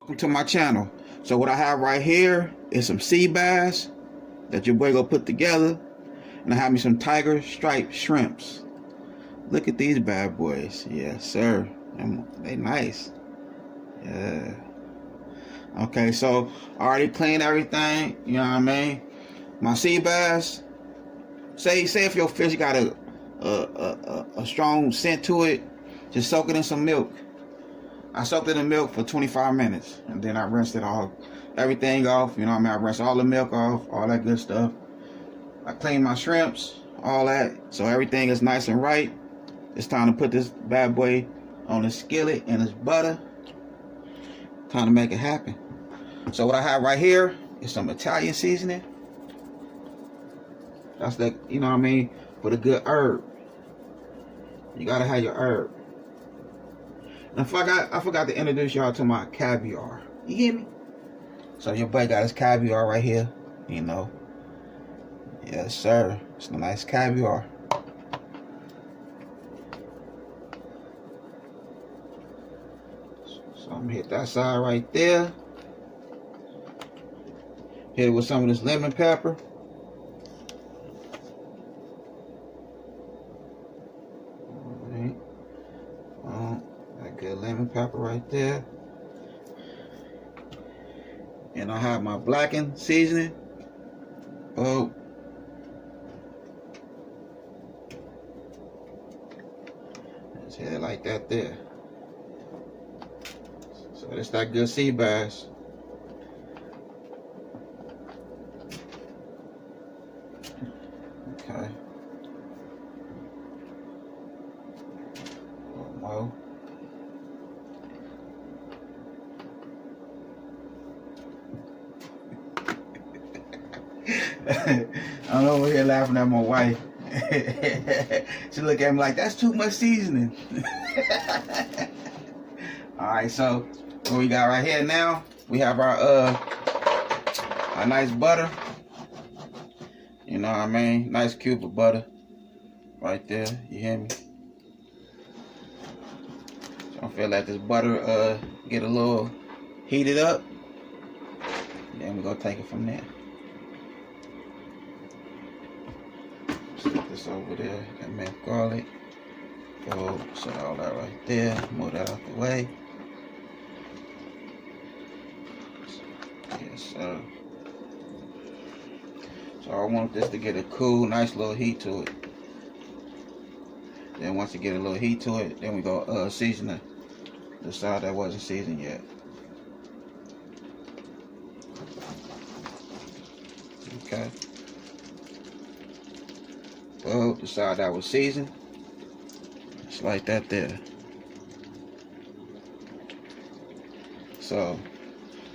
Welcome to my channel. So what I have right here is some sea bass that your boy gonna put together, and I have me some tiger stripe shrimps. Look at these bad boys. Yes sir, they nice. Yeah. Okay, so I already cleaned everything, you know what I mean. My sea bass, say if your fish got a strong scent to it, just soak it in some milk. I soaked it in milk for 25 minutes, and then I rinsed it all, everything off, you know what I mean. I rinsed all the milk off, all that good stuff. I cleaned my shrimps, all that, so everything is nice and right. It's time to put this bad boy on the skillet and this butter. Time to make it happen. So what I have right here is some Italian seasoning. That's the, you know what I mean, for the good herb. You gotta have your herb. And I forgot to introduce y'all to my caviar. You get me? So your boy got his caviar right here, you know. Yes sir, it's a nice caviar. So I'm gonna hit that side right there. Hit it with some of this lemon pepper. Good lemon pepper right there. And I have my blackened seasoning. Oh. Let's hit it like that there. So it's that good sea bass. Okay. More. I'm over here laughing at my wife. She look at me like, that's too much seasoning. Alright, so what we got right here now, we have our nice butter. You know what I mean? Nice cube of butter. Right there, you hear me? So I feel like this butter get a little heated up. Then we're gonna take it from there. Set this over there, that minced garlic. Go set all that right there. Move that out the way. Yes, sir. So I want this to get a cool, nice little heat to it. Then once you get a little heat to it, then we go season the side that wasn't seasoned yet. Okay. Well, the side that was seasoned, just like that there. So,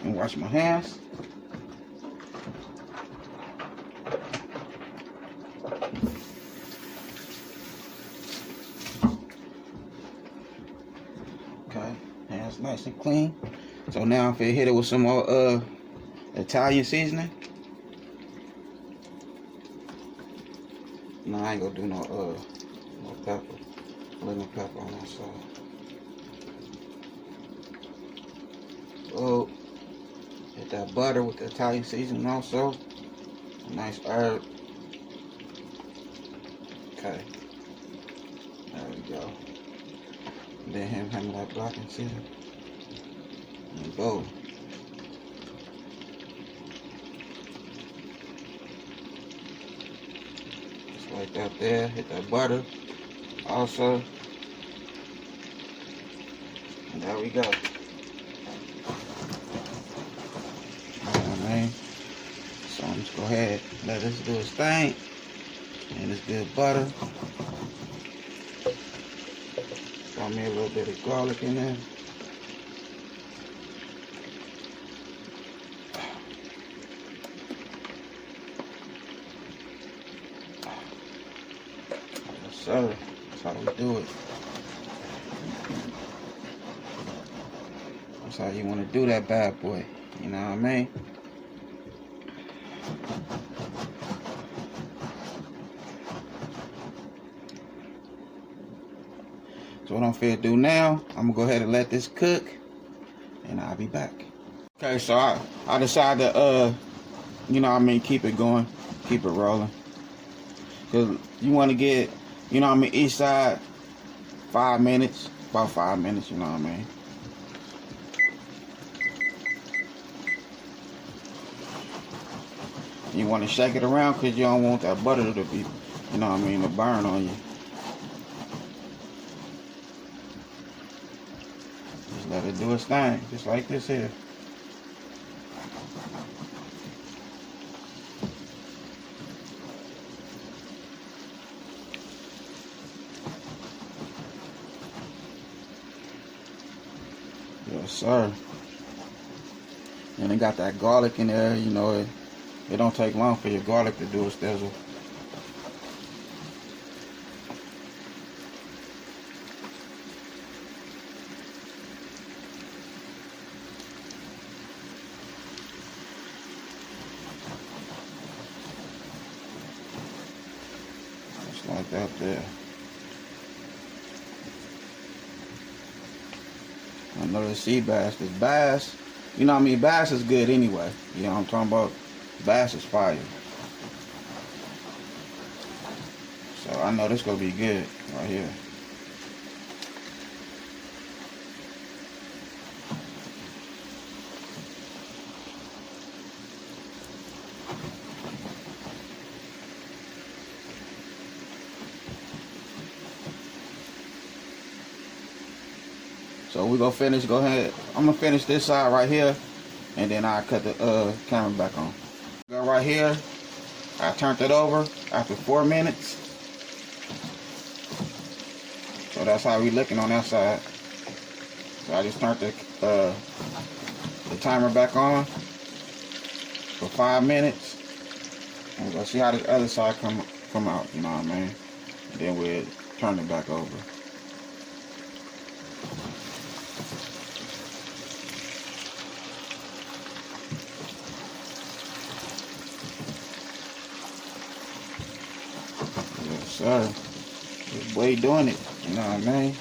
I'm gonna wash my hands. Okay, hands nice and clean. So now I'm gonna hit it with some more Italian seasoning. No, I ain't gonna do no pepper, lemon pepper on that side. Oh, hit that butter with the Italian seasoning also. A nice herb. Okay, there we go. And then hammer that blackened seasoning. And boom. Like that there, hit that butter also, and there we go. Alright, so I'm just go ahead and let this do its thing, and this good butter. Throw me a little bit of garlic in there. So that's how we do it. That's how you want to do that bad boy. You know what I mean? So what I'm finna do now, I'm gonna go ahead and let this cook, and I'll be back. Okay, so I decided to you know what I mean, keep it going, keep it rolling. Cause you want to get, you know what I mean, each side 5 minutes, about 5 minutes, you know what I mean. You want to shake it around because you don't want that butter to be, you know what I mean, to burn on you. Just let it do its thing, just like this here. Yes, sir. And it got that garlic in there, you know, it don't take long for your garlic to do its thizzle. Just like that there. I know the sea bass, because bass, you know what I mean, bass is good anyway. You know what I'm talking about? Bass is fire. So I know this gonna be good right here. So we gonna finish, go ahead. I'm gonna finish this side right here, and then I'll cut the camera back on. Go right here, I turned it over after 4 minutes. So that's how we looking on that side. So I just turned the timer back on for 5 minutes. And we're gonna see how the other side come out, you know what I mean? And then we'll turn it back over. Yes, sir. This boy doing it, you know what I mean?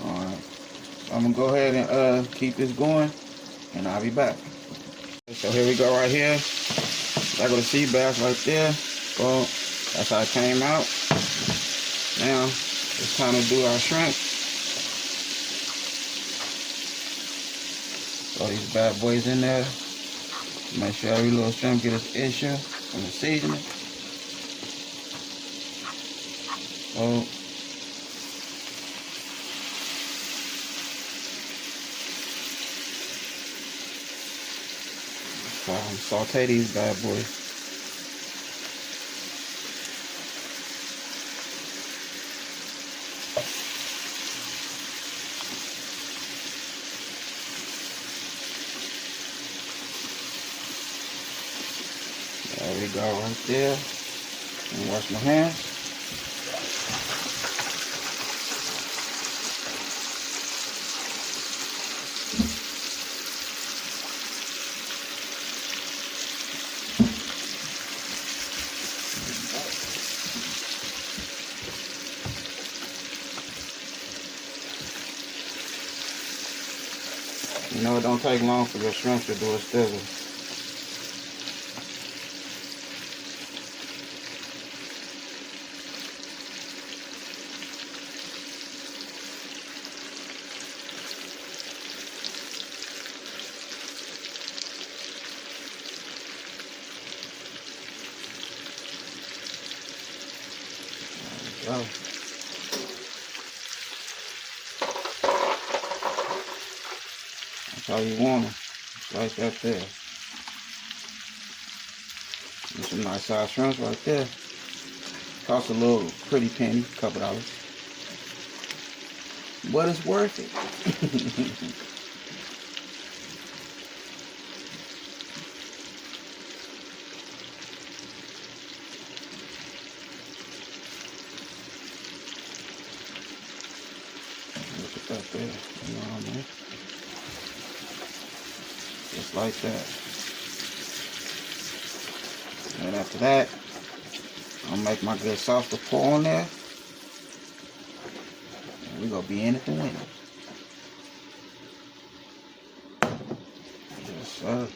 Alright. So I'm gonna go ahead and keep this going, and I'll be back. So here we go right here. There go the sea bass right there. Boom. That's how it came out. Now it's time to do our shrimp. Throw these bad boys in there. Make sure every little shrimp get its issue from the seasoning. Oh. Saute these bad boys. There we go, right there. And wash my hands. You know, it don't take long for your shrimp to do its thizzle. There we go. That's how you want them. Just like that there. And some nice size shrimps right there. Cost a little pretty penny, couple dollars. But it's worth it. Look at that there. You know what I mean? Just like that. And after that, I'll make my good sauce to pour on there. we gonna be in it to win it. Yes, sir.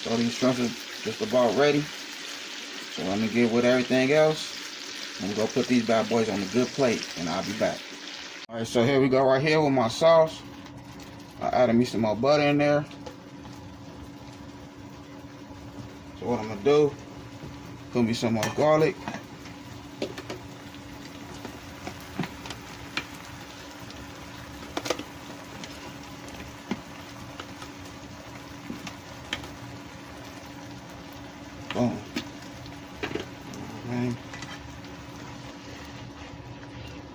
So these shrimps are just about ready. So let me get with everything else. And we're gonna put these bad boys on a good plate, and I'll be back. Alright, so here we go right here with my sauce. I added me some more butter in there. So what I'm gonna do, put me some more garlic. Boom. Okay.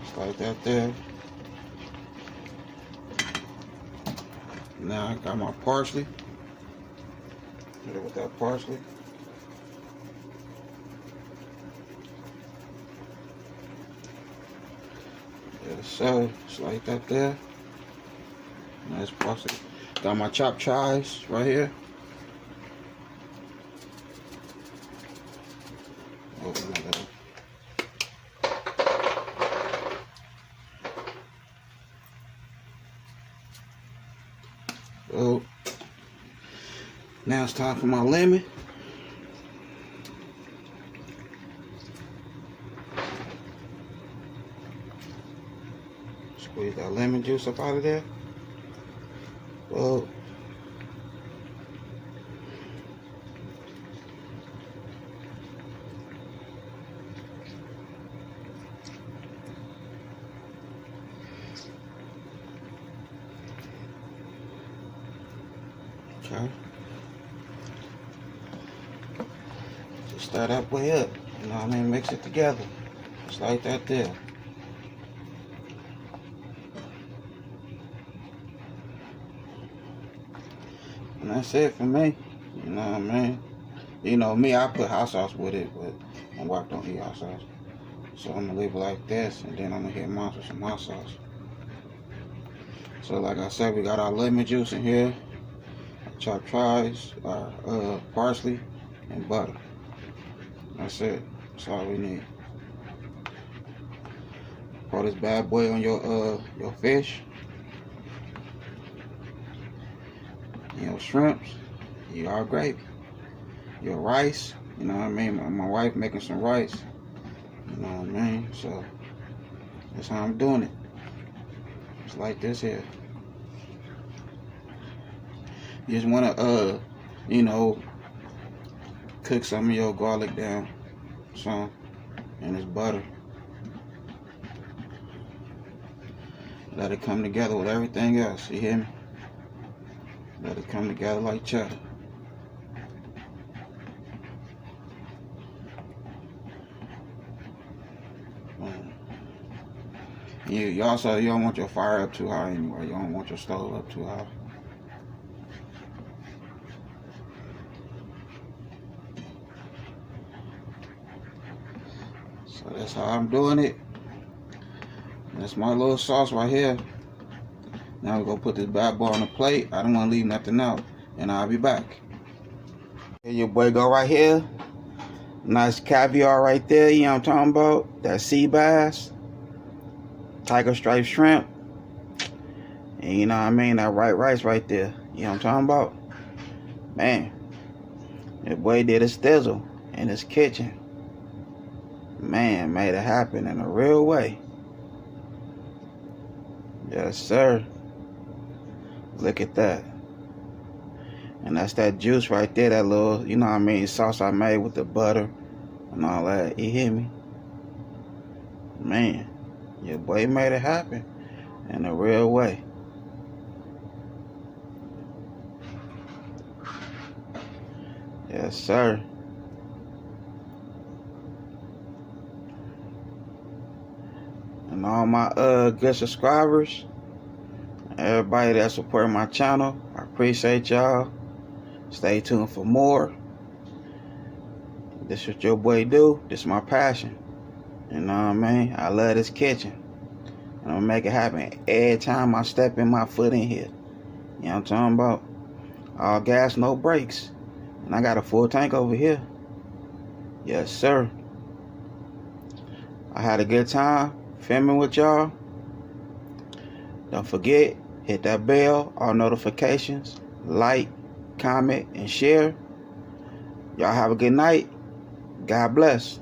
Just like that there. Now I got my parsley. Hit it with that parsley. Yes, sir. Just like that there. Nice parsley. Got my chopped chives right here. Open that up. Oh, now it's time for my lemon. Squeeze that lemon juice up out of there. Oh. Okay. Just stir that way up. You know what I mean? Mix it together. Just like that there. And that's it for me. You know what I mean? You know me, I put hot sauce with it, but my wife don't eat hot sauce. So I'm gonna leave it like this, and then I'm gonna hit mine with some hot sauce. So like I said, we got our lemon juice in here. Chopped chives, parsley, and butter. That's it. That's all we need. Pour this bad boy on your fish, your shrimps, your gravy, your rice. You know what I mean? My wife making some rice. You know what I mean? So that's how I'm doing it. It's like this here. You just want to, you know, cook some of your garlic down, some, and this butter. Let it come together with everything else, you hear me? Let it come together like cheddar. You also, you don't want your fire up too high anyway. You don't want your stove up too high. So that's how I'm doing it. That's my little sauce right here. Now we're gonna put this bad boy on the plate. I don't want to leave nothing out, and I'll be back. Here your boy go right here. Nice caviar right there. You know what I'm talking about? That sea bass, tiger stripe shrimp, and you know what I mean? That white rice right there. You know what I'm talking about? Man, your boy did his thizzle in his kitchen. Man, made it happen in a real way. Yes, sir. Look at that. And that's that juice right there, that little, you know what I mean, sauce I made with the butter and all that. You hear me? Man, your boy made it happen in a real way. Yes, sir. And all my good subscribers, everybody that support my channel, I appreciate y'all. Stay tuned for more. This what your boy do. This is my passion. You know what I mean? I love this kitchen. And I'm gonna make it happen every time I step in my foot in here. You know what I'm talking about? All gas, no brakes. And I got a full tank over here. Yes, sir. I had a good time filming with y'all. Don't forget, hit that bell, all notifications, like, comment, and share. Y'all have a good night. God bless.